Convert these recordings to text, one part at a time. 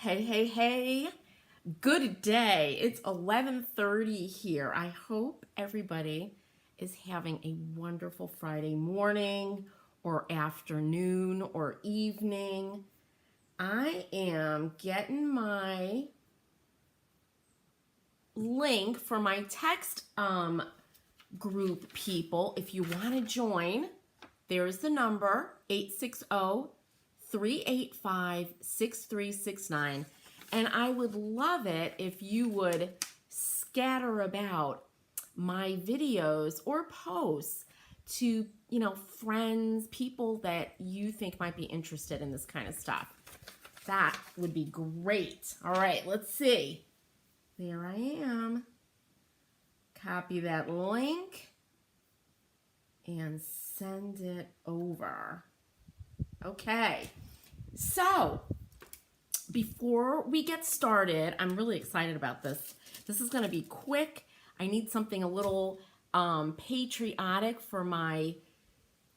Hey, hey, hey. Good day. It's 11:30 here. I hope everybody is having a wonderful Friday morning or afternoon or evening. I am getting my link for my text group people. If you want to join, there's the number 860-385-6369. And I would love it if you would scatter about my videos or posts to, friends, people that you think might be interested in this kind of stuff. That would be great. All right, let's see. There I am. Copy that link and send it over. Okay, so before we get started, I'm really excited about this. This is going to be quick. I need something a little patriotic for my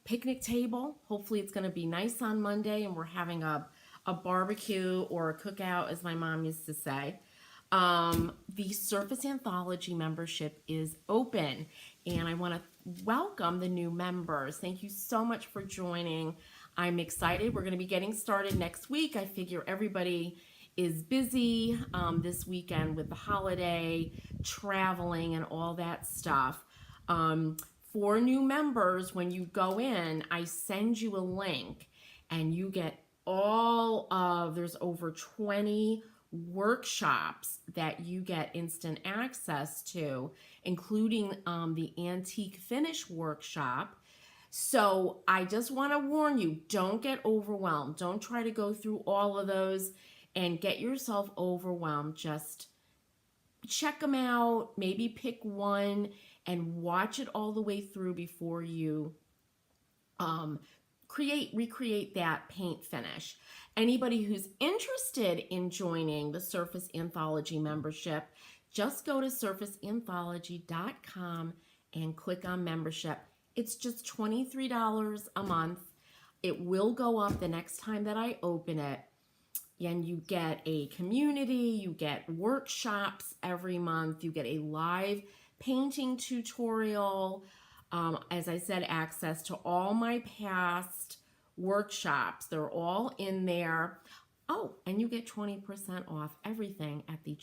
picnic table. Hopefully it's going to be nice on Monday and we're having a barbecue or a cookout, as my mom used to say. The Surface Anthology membership is open and I want to welcome the new members. Thank you so much for joining. I'm excited. We're going to be getting started next week. I figure everybody is busy this weekend with the holiday, traveling, and all that stuff. For new members, when you go in, I send you a link and you get there's over 20 workshops that you get instant access to, including the antique finish workshop. So I just want to warn you, don't get overwhelmed. Don't try to go through all of those and get yourself overwhelmed. Just check them out, maybe pick one and watch it all the way through before you recreate that paint finish. Anybody who's interested in joining the Surface Anthology membership, just go to surfaceanthology.com and click on membership. It's just $23 a month. It will go up the next time that I open it. And you get a community, you get workshops every month, you get a live painting tutorial. As I said, access to all my past workshops. They're all in there. Oh, and you get 20% off everything at the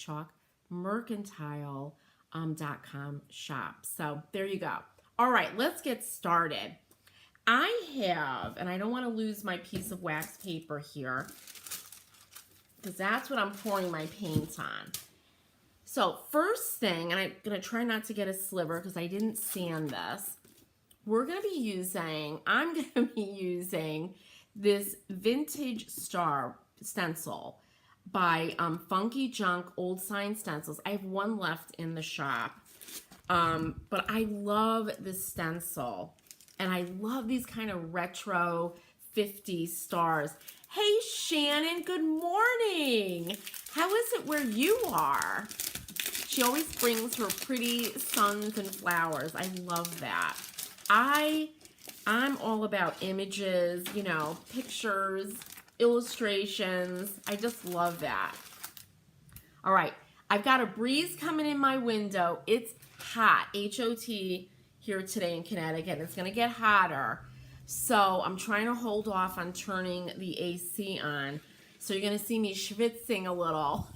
chalkmercantile.com shop. So there you go. All right, let's get started. I have, and I don't want to lose my piece of wax paper here, because that's what I'm pouring my paint on. So first thing, and I'm going to try not to get a sliver because I didn't sand this. I'm going to be using this Vintage Star stencil by Funky Junk Old Sign Stencils. I have one left in the shop. But I love this stencil. And I love these kind of retro 50s stars. Hey, Shannon, good morning. How is it where you are? She always brings her pretty suns and flowers. I love that. I'm all about images, pictures, illustrations. I just love that. All right, I've got a breeze coming in my window. It's hot, H-O-T, here today in Connecticut. It's going to get hotter. So I'm trying to hold off on turning the AC on. So you're going to see me schwitzing a little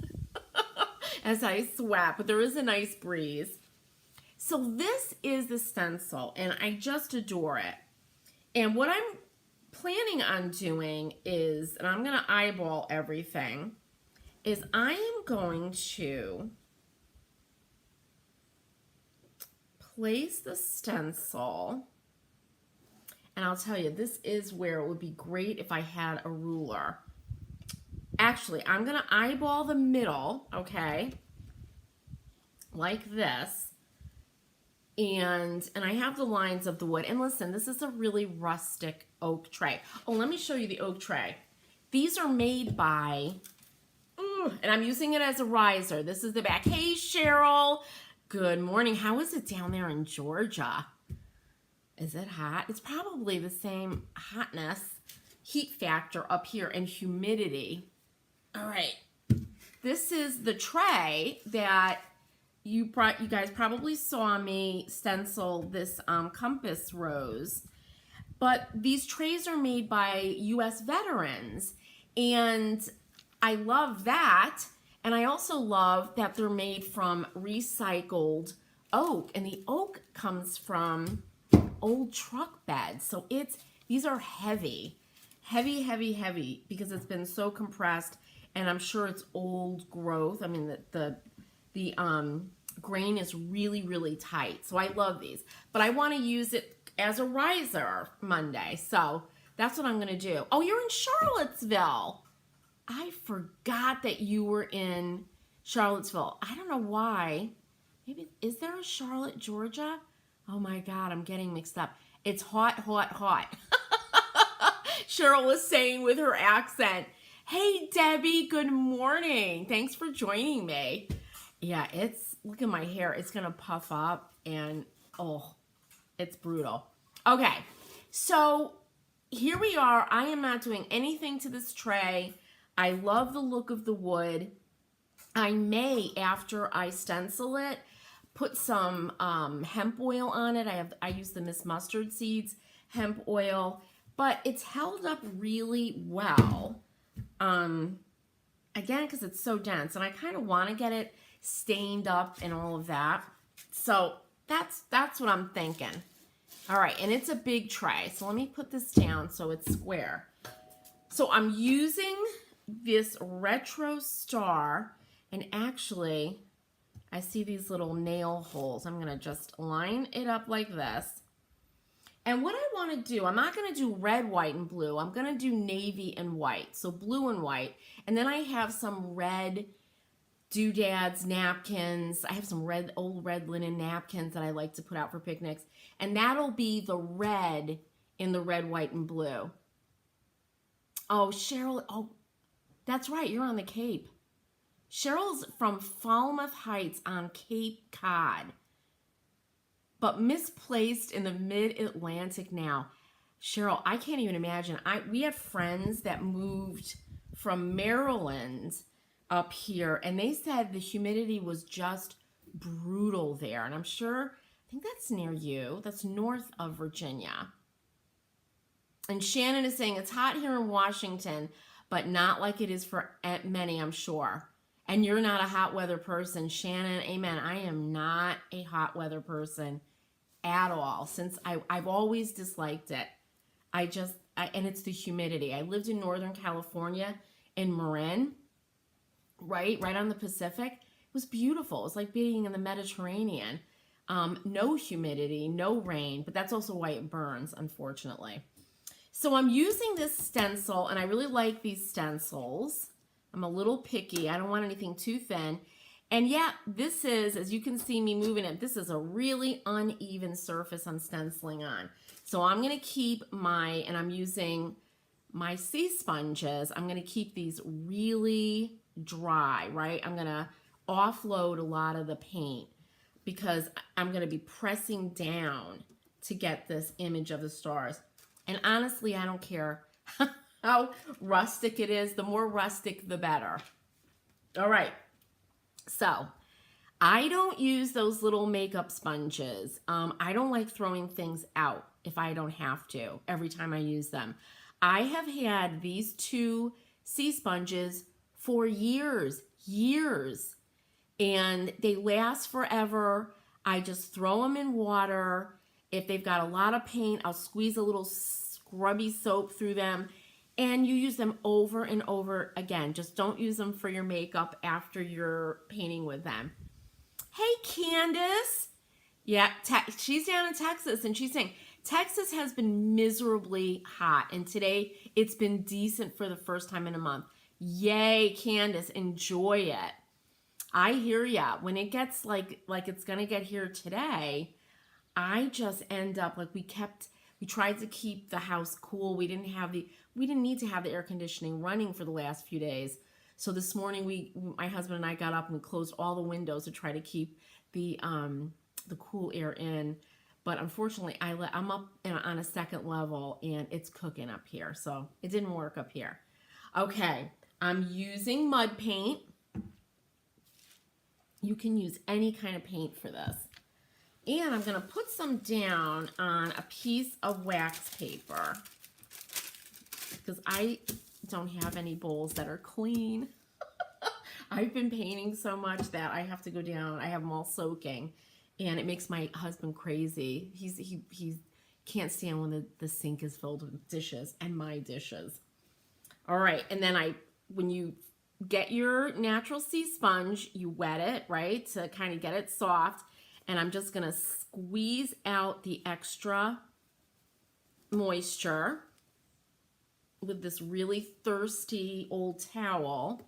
as I sweat, but there is a nice breeze. So this is the stencil, and I just adore it. And what I'm planning on doing is, and I'm going to eyeball everything, is I am going to place the stencil, and I'll tell you, this is where it would be great if I had a ruler. Actually, I'm going to eyeball the middle, okay, like this. And I have the lines of the wood. And listen, this is a really rustic oak tray. Oh, let me show you the oak tray. These are made by, and I'm using it as a riser. This is the back. Hey, Cheryl. Good morning. How is it down there in Georgia? Is it hot? It's probably the same hotness, heat factor up here, and humidity. All right. This is the tray that you guys probably saw me stencil this compass rose. But these trays are made by U.S. veterans, and I love that. And I also love that they're made from recycled oak, and the oak comes from old truck beds. So these are heavy, because it's been so compressed, and I'm sure it's old growth. I mean, the grain is really, really tight. So I love these, but I want to use it as a riser Monday. So that's what I'm going to do. Oh, you're in Charlottesville. I forgot that you were in Charlottesville. I don't know why. Maybe, is there a Charlotte, Georgia? Oh my God, I'm getting mixed up. It's hot, hot, hot. Cheryl was saying with her accent. Hey, Debbie, good morning. Thanks for joining me. Yeah, look at my hair. It's going to puff up, and oh, it's brutal. Okay, so here we are. I am not doing anything to this tray. I love the look of the wood. I may, after I stencil it, put some hemp oil on it. I use the Miss Mustard Seeds hemp oil, but it's held up really well. Again, because it's so dense, and I kind of want to get it stained up and all of that. So that's what I'm thinking. All right, and it's a big tray. So let me put this down so it's square. So I'm using this retro star, and actually I see these little nail holes. I'm gonna just line it up like this. And what I want to do, I'm not going to do red, white, and blue. I'm going to do navy and white. So blue and white. And then I have some red doodads, napkins. I have some old red linen napkins that I like to put out for picnics. And that'll be the red in the red, white, and blue. Oh, Cheryl. Oh, that's right. You're on the Cape. Cheryl's from Falmouth Heights on Cape Cod, but misplaced in the mid-Atlantic now. Cheryl, I can't even imagine. We had friends that moved from Maryland up here, and they said the humidity was just brutal there. And I'm sure, I think that's near you. That's north of Virginia. And Shannon is saying it's hot here in Washington, but not like it is for many, I'm sure. And you're not a hot weather person. Shannon, amen. I am not a hot weather person at all, since I've always disliked it. And it's the humidity. I lived in Northern California in Marin, right on the Pacific. It was beautiful. It's like being in the Mediterranean. No humidity, no rain, but that's also why it burns, unfortunately. So I'm using this stencil, and I really like these stencils. I'm a little picky. I don't want anything too thin. And yeah, this is, as you can see me moving it, this is a really uneven surface I'm stenciling on. So I'm going to keep and I'm using my sea sponges. I'm going to keep these really dry, right? I'm going to offload a lot of the paint because I'm going to be pressing down to get this image of the stars. And honestly, I don't care how rustic it is. The more rustic, the better. All right. So I don't use those little makeup sponges. I don't like throwing things out if I don't have to every time I use them. I have had these two sea sponges for years, and they last forever. I just throw them in water. If they've got a lot of paint, I'll squeeze a little scrubby soap through them, and you use them over and over again. Just don't use them for your makeup after you're painting with them. Hey, Candace. Yeah, she's down in Texas, and she's saying Texas has been miserably hot, and today it's been decent for the first time in a month. Yay, Candace, enjoy it. I hear ya. When it gets like it's gonna get here today, I just end up like we tried to keep the house cool. We didn't need to have the air conditioning running for the last few days. So this morning my husband and I got up and we closed all the windows to try to keep the cool air in. But unfortunately, I'm up on a second level and it's cooking up here. So it didn't work up here. Okay, I'm using mud paint. You can use any kind of paint for this. And I'm going to put some down on a piece of wax paper because I don't have any bowls that are clean. I've been painting so much that I have to go down. I have them all soaking, and it makes my husband crazy. He can't stand when the sink is filled with dishes, and my dishes. All right, and then when you get your natural sea sponge, you wet it, right, to kind of get it soft, and I'm just gonna squeeze out the extra moisture with this really thirsty old towel,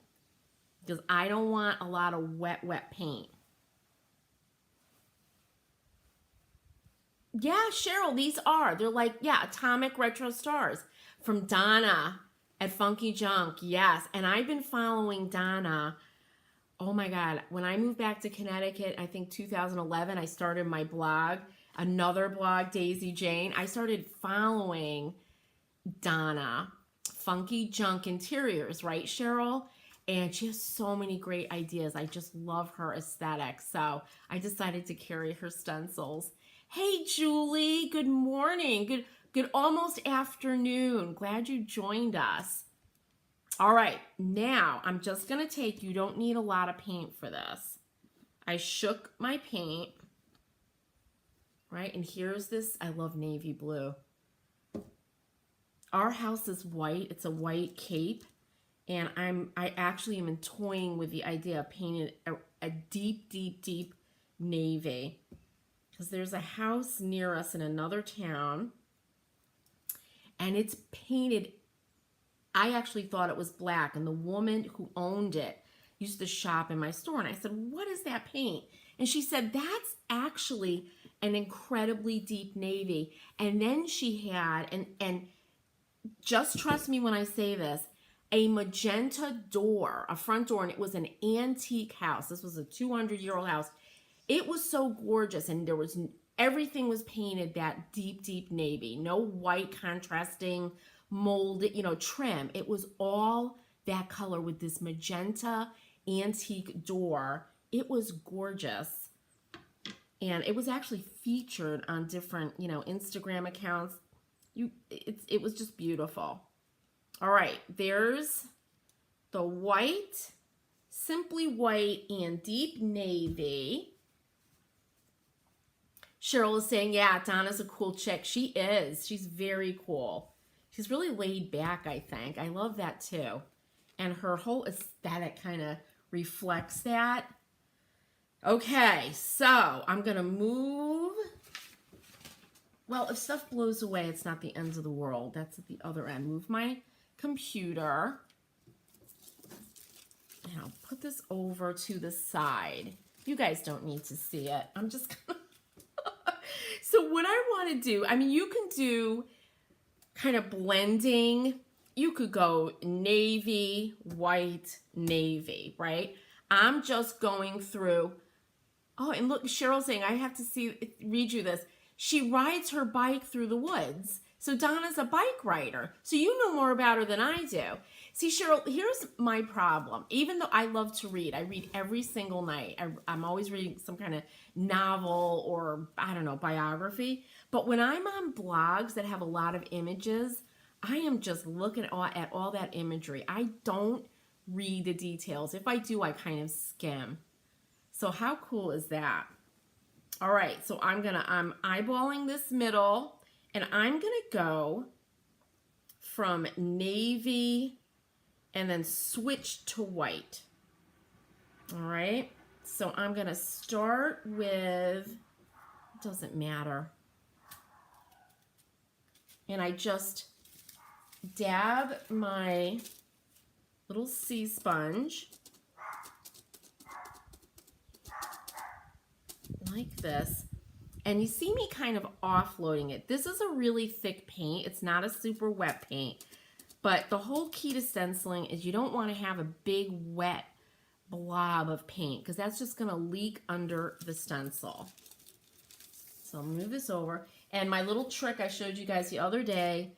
because I don't want a lot of wet paint. Yeah, Cheryl, they're like, yeah, Atomic Retro Stars from Donna at Funky Junk. Yes, and I've been following Donna. Oh my God, when I moved back to Connecticut, I think 2011, I started my blog, another blog, Daisy Jane. I started following Donna, Funky Junk Interiors, right, Cheryl? And she has so many great ideas. I just love her aesthetic. So I decided to carry her stencils. Hey, Julie, good morning. Good almost afternoon. Glad you joined us. All right, now I'm just gonna you don't need a lot of paint for this. I shook my paint, right? And here's this, I love navy blue. Our house is white, it's a white cape. And I actually am toying with the idea of painting a deep navy. Because there's a house near us in another town. And it's painted, I actually thought it was black. And the woman who owned it used to shop in my store. And I said, what is that paint? And she said, that's actually an incredibly deep navy. And then she had, and just trust me when I say this, a magenta door, a front door, and it was an antique house. This was a 200-year-old house. It was so gorgeous, and everything was painted that deep navy. No white contrasting molded, trim. It was all that color with this magenta antique door. It was gorgeous, and it was actually featured on different, Instagram accounts. It was just beautiful. All right, there's the white, simply white, and deep navy. Cheryl is saying, yeah, Donna's a cool chick. She is. She's very cool. She's really laid back, I think. I love that too. And her whole aesthetic kind of reflects that. Okay, so I'm going to move. Well, if stuff blows away, it's not the ends of the world. That's at the other end. Move my computer, and I'll put this over to the side. You guys don't need to see it. I'm just gonna so what I want to do, you can do kind of blending. You could go navy, white, navy, right? I'm just going through. Oh, and look, Cheryl's saying, I have to read you this. She rides her bike through the woods. So Donna's a bike rider. So you know more about her than I do. See, Cheryl, here's my problem. Even though I love to read, I read every single night. I'm always reading some kind of novel or, I don't know, biography. But when I'm on blogs that have a lot of images, I am just looking at all that imagery. I don't read the details. If I do, I kind of skim. So how cool is that? All right, so I'm eyeballing this middle. And I'm going to go from navy and then switch to white. All right. So I'm going to start with, it doesn't matter. And I just dab my little sea sponge like this. And you see me kind of offloading it. This is a really thick paint. It's not a super wet paint. But the whole key to stenciling is you don't want to have a big wet blob of paint because that's just going to leak under the stencil. So I'll move this over. And my little trick I showed you guys the other day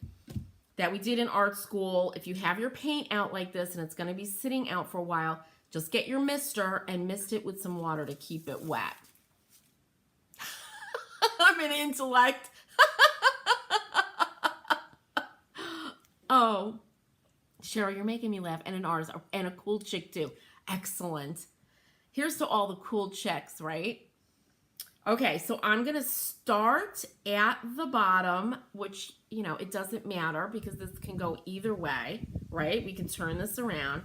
that we did in art school, if you have your paint out like this and it's going to be sitting out for a while, Just get your mister and mist it with some water to keep it wet. I'm an intellect. Oh, Cheryl, you're making me laugh. And an artist and a cool chick too. Excellent. Here's to all the cool chicks, right? Okay, so I'm going to start at the bottom, which, you know, it doesn't matter because this can go either way, right? We can turn this around.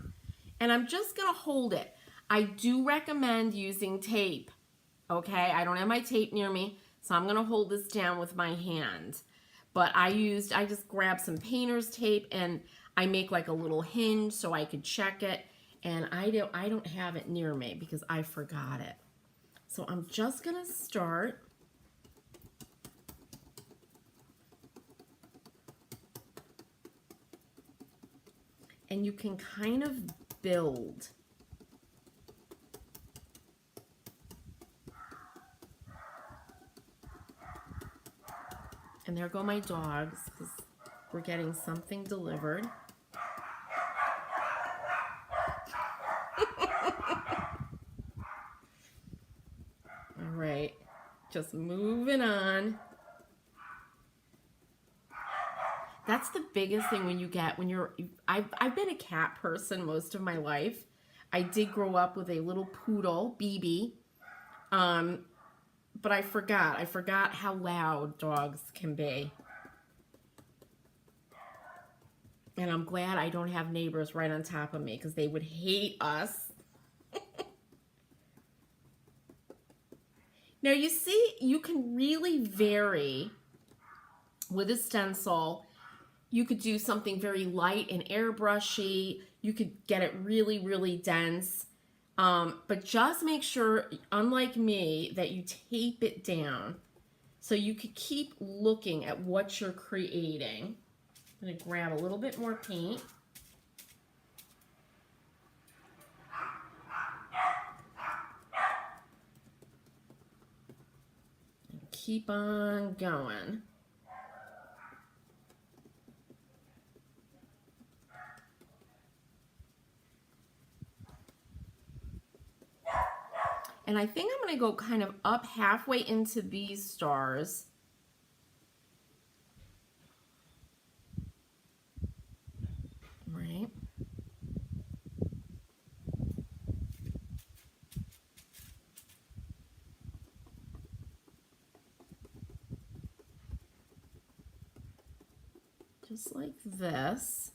And I'm just going to hold it. I do recommend using tape, okay? I don't have my tape near me, so I'm going to hold this down with my hand. But I just grabbed some painter's tape and I make like a little hinge so I could check it. And I don't have it near me because I forgot it. So I'm just going to start. And you can kind of build. And there go my dogs because we're getting something delivered. All right, just moving on. That's the biggest thing when you're, I've been a cat person most of my life. I did grow up with a little poodle, BB. But I forgot how loud dogs can be. And I'm glad I don't have neighbors right on top of me because they would hate us. Now you see, you can really vary with a stencil. You could do something very light and airbrushy. You could get it really, really dense. But just make sure, unlike me, that you tape it down so you could keep looking at what you're creating. I'm going to grab a little bit more paint. And keep on going. And I think I'm going to go kind of up halfway into these stars. Right. Just like this.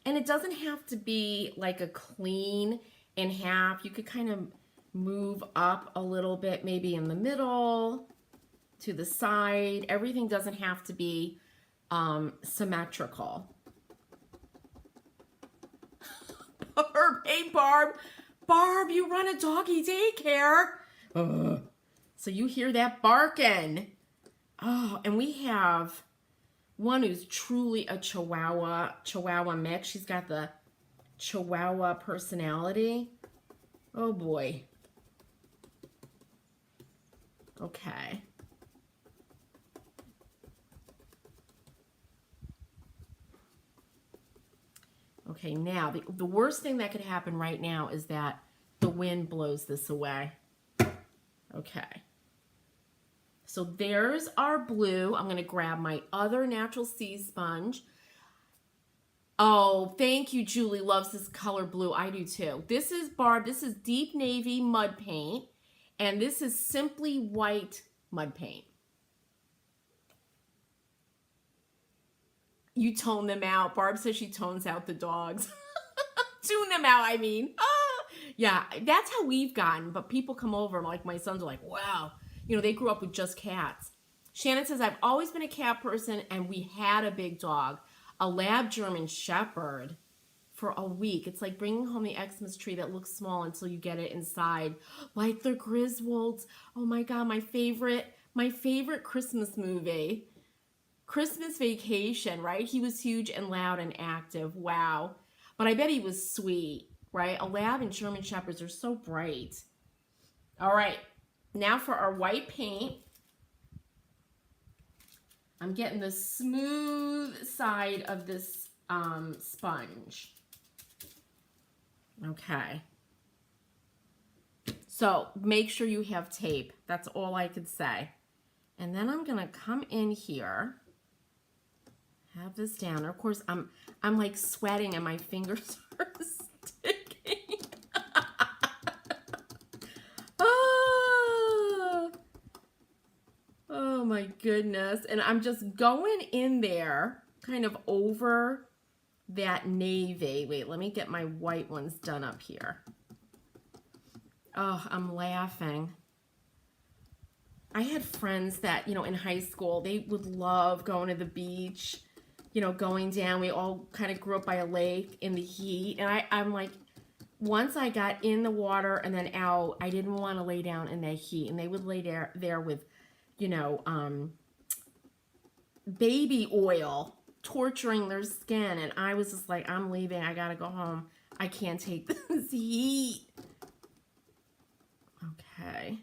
And it doesn't have to be like a clean in half. You could kind of move up a little bit, maybe in the middle, to the side. Everything doesn't have to be symmetrical. Barb, hey Barb. Barb, you run a doggy daycare. So you hear that barking. Oh, and we have one who's truly a Chihuahua mix. She's got the Chihuahua personality. Oh boy. Okay. Okay, now the worst thing that could happen right now is that the wind blows this away. Okay. So there's our blue. I'm going to grab my other natural sea sponge. Oh, thank you, Julie loves this color blue. I do too. This is Barb. This is Deep Navy mud paint. And this is Simply White mud paint. You tone them out. Barb says she tones out the dogs. Tune them out, I mean. Yeah, that's how we've gotten. But people come over, like my sons are like, wow. You know, they grew up with just cats. Shannon says, I've always been a cat person, and we had a big dog, a lab German shepherd, for a week. It's like bringing home the Xmas tree that looks small until you get it inside. Like the Griswolds. Oh my God, my favorite Christmas movie. Christmas Vacation, right? He was huge and loud and active. Wow. But I bet he was sweet, right? A lab and German shepherds are so bright. All right. Now for our white paint, I'm getting the smooth side of this sponge. Okay. So make sure you have tape. That's all I could say. And then I'm gonna come in here, have this down. Of course, I'm like sweating and my fingers are sticking. Oh, oh my goodness. And I'm just going in there kind of over that navy. Wait, let me get my white ones done up here. Oh, I'm laughing. I had friends that, in high school, they would love going to the beach, going down. We all kind of grew up by a lake in the heat. And I'm like, once I got in the water and then out, I didn't want to lay down in that heat. And they would lay there with, baby oil torturing their skin. And I was just like, I'm leaving. I got to go home. I can't take this heat. Okay.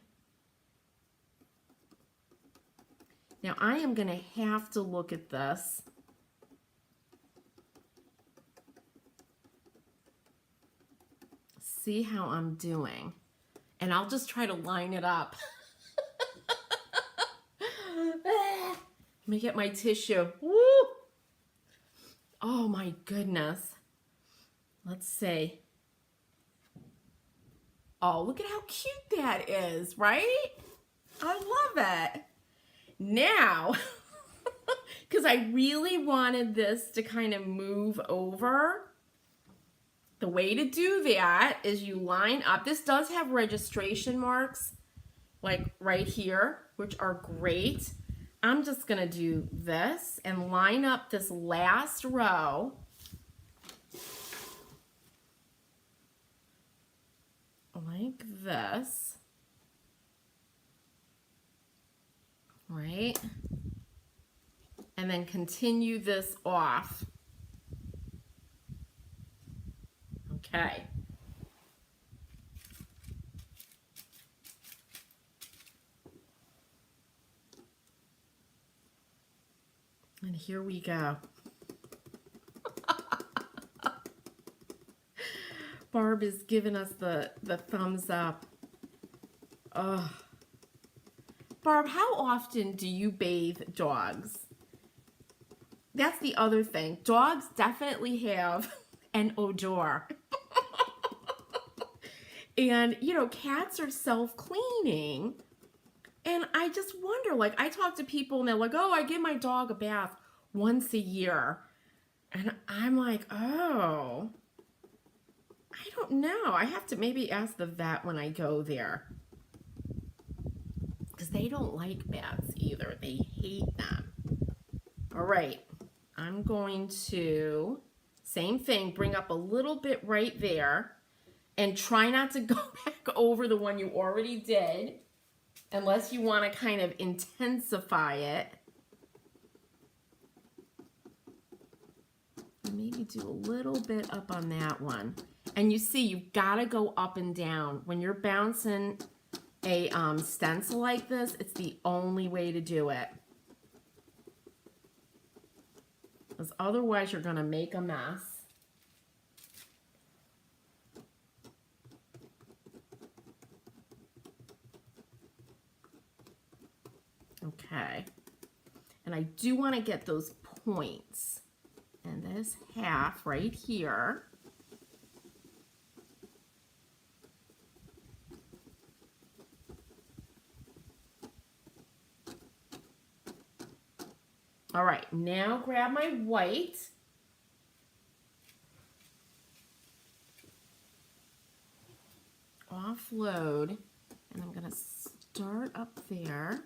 Now I am going to have to look at this. See how I'm doing. And I'll just try to line it up. Let me get my tissue. Woo! Oh my goodness. Let's see. Oh, look at how cute that is, right? I love it. Now, because I really wanted this to kind of move over, the way to do that is you line up. This does have registration marks, like right here, which are great. I'm just going to do this and line up this last row. Like this. Right? And then continue this off. Okay. And here we go. Barb is giving us the thumbs up. Ugh. Barb, how often do you bathe dogs? That's the other thing. Dogs definitely have an odor. And, cats are self-cleaning. And I just wonder, like, I talk to people and they're like, oh, I give my dog a bath once a year. And I'm like, oh, I don't know. I have to maybe ask the vet when I go there. Because they don't like baths either. They hate them. All right. I'm going to, same thing, bring up a little bit right there. And try not to go back over the one you already did. Unless you want to kind of intensify it. Maybe do a little bit up on that one. And you see, you've got to go up and down. When you're bouncing a stencil like this, it's the only way to do it. Because otherwise you're going to make a mess. Okay. And I do want to get those points. And this half right here. All right, now grab my white. Offload. And I'm going to start up there.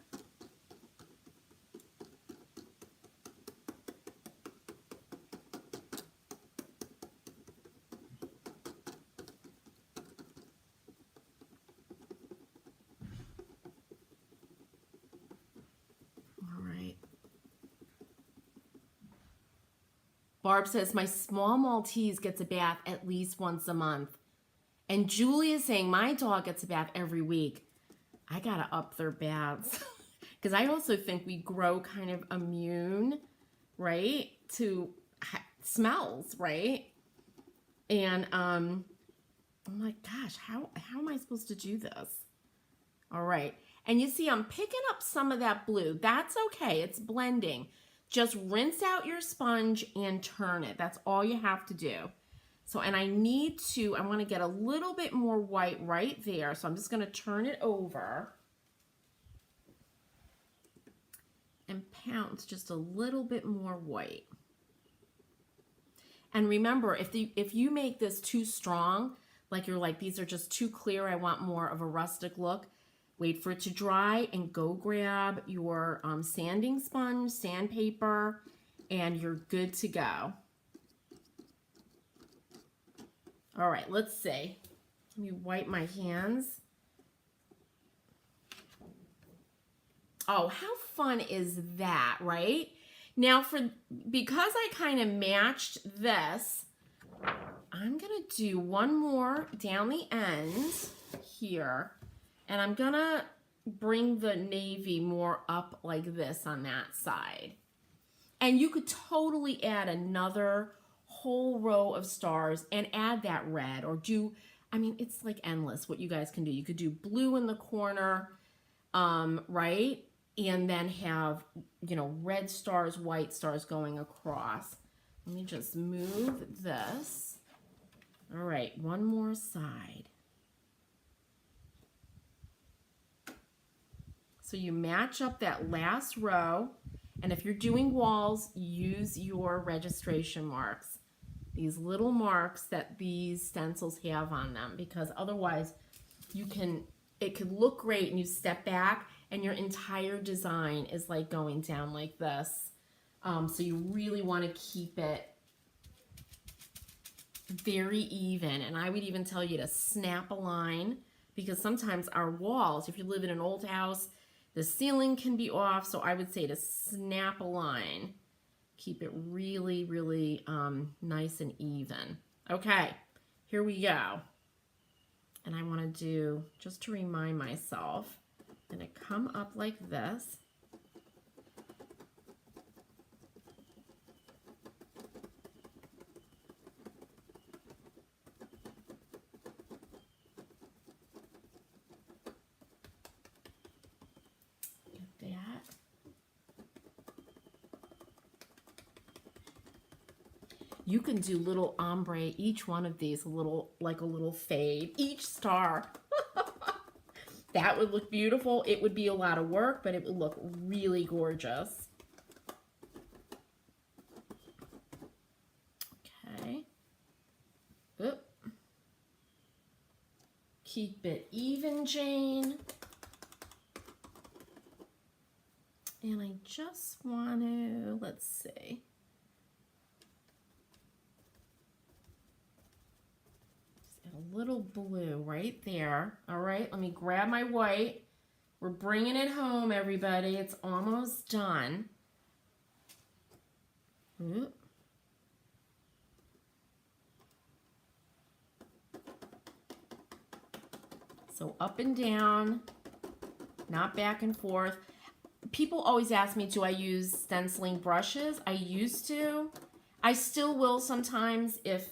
Barb says, my small Maltese gets a bath at least once a month. And Julie is saying, my dog gets a bath every week. I got to up their baths. Because I also think we grow kind of immune, right, to smells, right? And I'm like, gosh, how am I supposed to do this? All right. And you see, I'm picking up some of that blue. That's okay. It's blending. Just rinse out your sponge and turn it. That's all you have to do. So, and I want to get a little bit more white right there. So I'm just going to turn it over and pounce just a little bit more white. And remember, if you make this too strong, like you're like, these are just too clear, I want more of a rustic look, wait for it to dry and go grab your sanding sponge, sandpaper, and you're good to go. All right, let's see. Let me wipe my hands. Oh, how fun is that, right? Now, because I kind of matched this, I'm going to do one more down the end here. And I'm going to bring the navy more up like this on that side. And you could totally add another whole row of stars and add that red or do, I mean, it's like endless what you guys can do. You could do blue in the corner, right? And then have, you know, red stars, white stars going across. Let me just move this. All right, one more side. So you match up that last row, and if you're doing walls, use your registration marks. These little marks that these stencils have on them, because otherwise it could look great and you step back and your entire design is like going down like this. So you really want to keep it very even. And I would even tell you to snap a line, because sometimes our walls, if you live in an old house, the ceiling can be off. So I would say to snap a line. Keep it really, really nice and even. Okay, here we go. And I want to do, just to remind myself, I'm going to come up like this. Get that. You can do little ombre, each one of these, like a little fade, each star. That would look beautiful. It would be a lot of work, but it would look really gorgeous. Okay. Oop. Keep it even, Jane. And I just want to, let's see. A little blue right there. All right, let me grab my white. We're bringing it home, everybody. It's almost done. Ooh. So up and down, not back and forth. People always ask me, do I use stenciling brushes? I used to. I still will sometimes if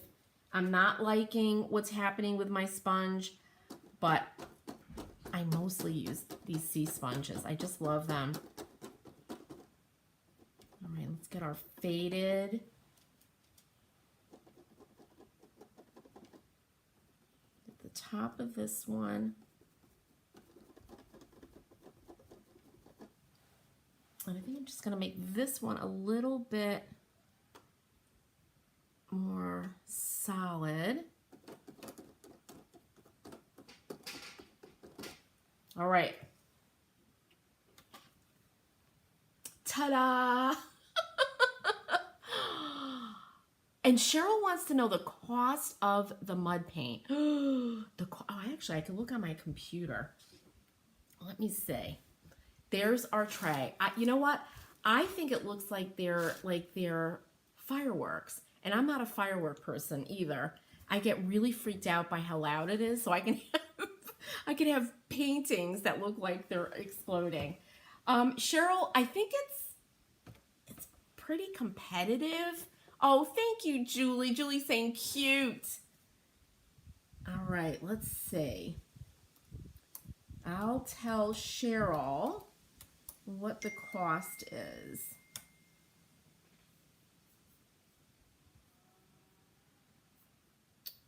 I'm not liking what's happening with my sponge, but I mostly use these sea sponges. I just love them. All right, let's get our faded. At the top of this one. And I think I'm just going to make this one a little bit more solid. All right. Ta-da! And Cheryl wants to know the cost of the mud paint. Actually, I can look on my computer. Let me see. There's our tray. You know what? I think it looks like they're fireworks. And I'm not a firework person either. I get really freaked out by how loud it is, so I can have paintings that look like they're exploding. Cheryl, I think it's pretty competitive. Oh, thank you, Julie. Julie's saying cute. All All right, let's see. I'll tell Cheryl what the cost is.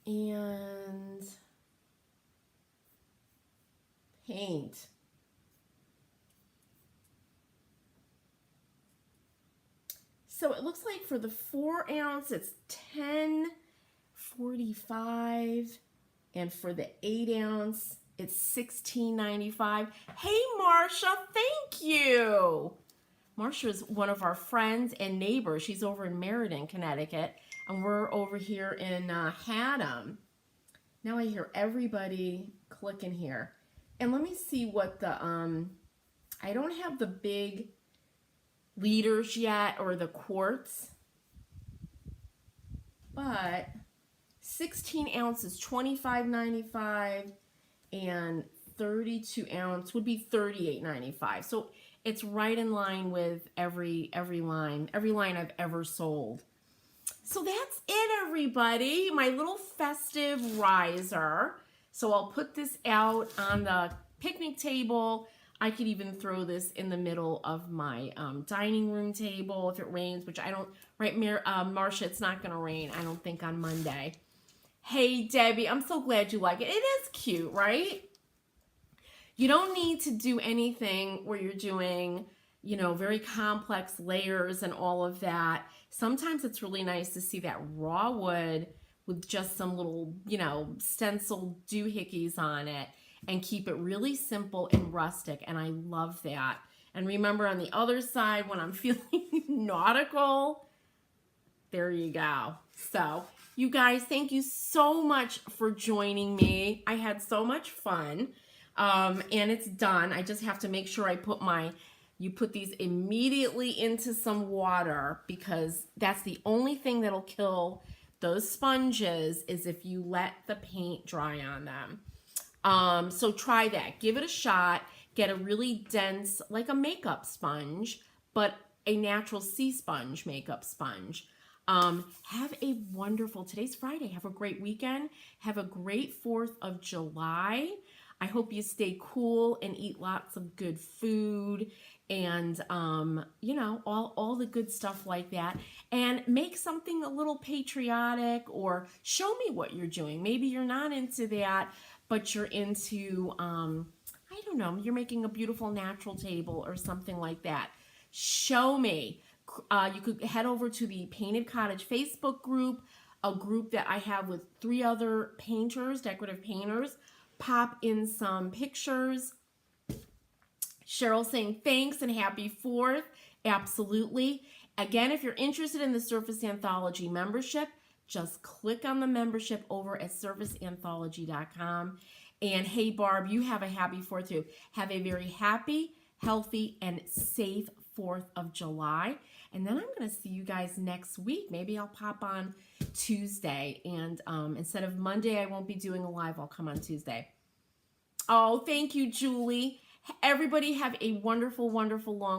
And paint. So it looks like for the 4 ounce, it's $10.45, and for the 8 ounce, it's $16.95. Hey, Marcia, thank you. Marcia is one of our friends and neighbors. She's over in Meriden, Connecticut, and we're over here in Haddam. Now I hear everybody clicking here. And let me see what the, I don't have the big liters yet or the quarts, but 16 ounces, $25.95, and 32 ounce would be $38.95. So it's right in line with every line I've ever sold. So that's it, everybody. My little festive riser. So I'll put this out on the picnic table. I could even throw this in the middle of my dining room table if it rains, which I don't, right, Marcia, it's not going to rain, I don't think, on Monday. Hey, Debbie, I'm so glad you like it. It is cute, right? You don't need to do anything where you're doing, you know, very complex layers and all of that. Sometimes it's really nice to see that raw wood with just some little, you know, stencil doohickeys on it and keep it really simple and rustic. And I love that. And remember, on the other side, when I'm feeling nautical, there you go. So you guys, thank you so much for joining me. I had so much fun. And it's done. I just have to make sure I put you put these immediately into some water, because that's the only thing that'll kill those sponges, is if you let the paint dry on them. So try that. Give it a shot. Get a really dense, like a makeup sponge, but a natural sea sponge makeup sponge. Have a wonderful, today's Friday. Have a great weekend. Have a great 4th of July. I hope you stay cool and eat lots of good food and, you know, all the good stuff like that. And make something a little patriotic, or show me what you're doing. Maybe you're not into that, but you're into, I don't know, you're making a beautiful natural table or something like that. Show me. You could head over to the Painted Cottage Facebook group, a group that I have with 3 other painters, decorative painters. Pop in some pictures. Cheryl saying thanks and happy 4th. Absolutely. Again, if you're interested in the Surface Anthology membership, just click on the membership over at surfaceanthology.com. And hey, Barb, you have a happy 4th too. Have a very happy, healthy, and safe 4th of July. And then I'm going to see you guys next week. Maybe I'll pop on Tuesday. And instead of Monday, I won't be doing a live. I'll come on Tuesday. Oh, thank you, Julie. Everybody have a wonderful, wonderful long